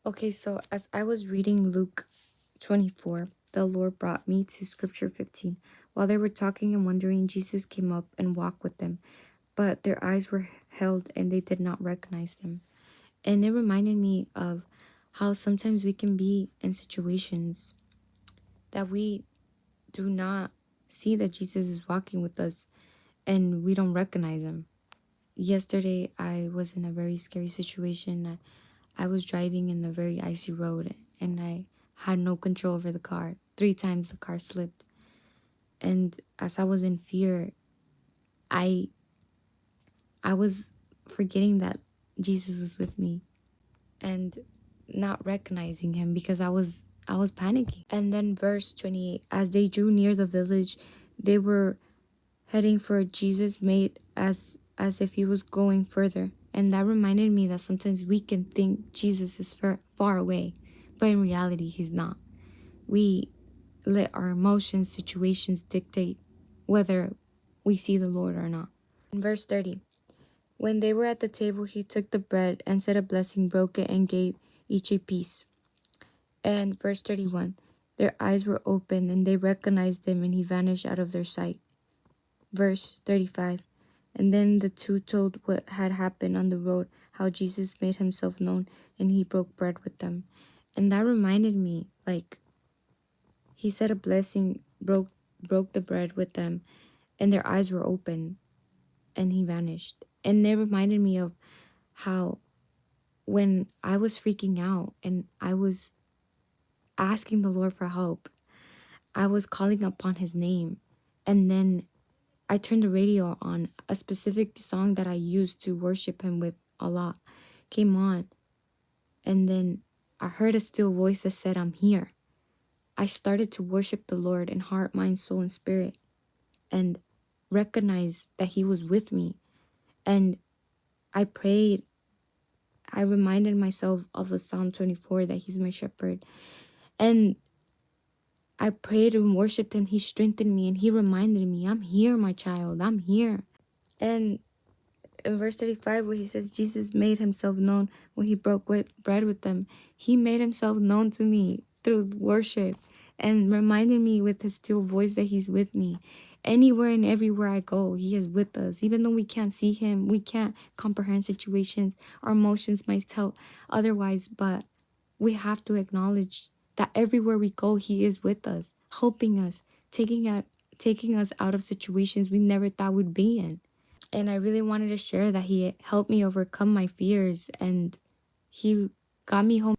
Okay, so as I was reading Luke 24, the Lord brought me to scripture 15. While they were talking and wondering, Jesus came up and walked with them, but their eyes were held and they did not recognize him. And it reminded me of how sometimes we can be in situations that we do not see that Jesus is walking with us and we don't recognize him. Yesterday, I was in a very scary situation. I was driving in a very icy road and I had no control over the car. 3 times the car slipped. And as I was in fear, I was forgetting that Jesus was with me and not recognizing him because I was panicking. And then verse 28, as they drew near the village, they were heading for Jesus made as if he was going further. And that reminded me that sometimes we can think Jesus is far away, but in reality, he's not. We let our emotions, situations dictate whether we see the Lord or not. In verse 30, when they were at the table, he took the bread and said a blessing, broke it, and gave each a piece. And verse 31, their eyes were open and they recognized him and he vanished out of their sight. Verse 35, and then the two told what had happened on the road, how Jesus made himself known and he broke bread with them. And that reminded me, like, he said a blessing, broke the bread with them, and their eyes were open and he vanished. And it reminded me of how when I was freaking out and I was asking the Lord for help, I was calling upon his name, and then I turned the radio on. A specific song that I used to worship him with a lot came on. And then I heard a still voice that said, I'm here. I started to worship the Lord in heart, mind, soul, and spirit, and recognize that he was with me. And I prayed. I reminded myself of the Psalm 24 that he's my shepherd. And I prayed and worshiped him. He strengthened me and he reminded me, I'm here, my child. I'm here. And in verse 35, where he says Jesus made himself known when he broke bread with them, he made himself known to me through worship and reminded me with his still voice that he's with me. Anywhere and everywhere I go, he is with us. Even though we can't see him, we can't comprehend situations, our emotions might tell otherwise, but we have to acknowledge that everywhere we go, he is with us, helping us, taking us out of situations we never thought we'd be in. And I really wanted to share that he helped me overcome my fears and he got me home.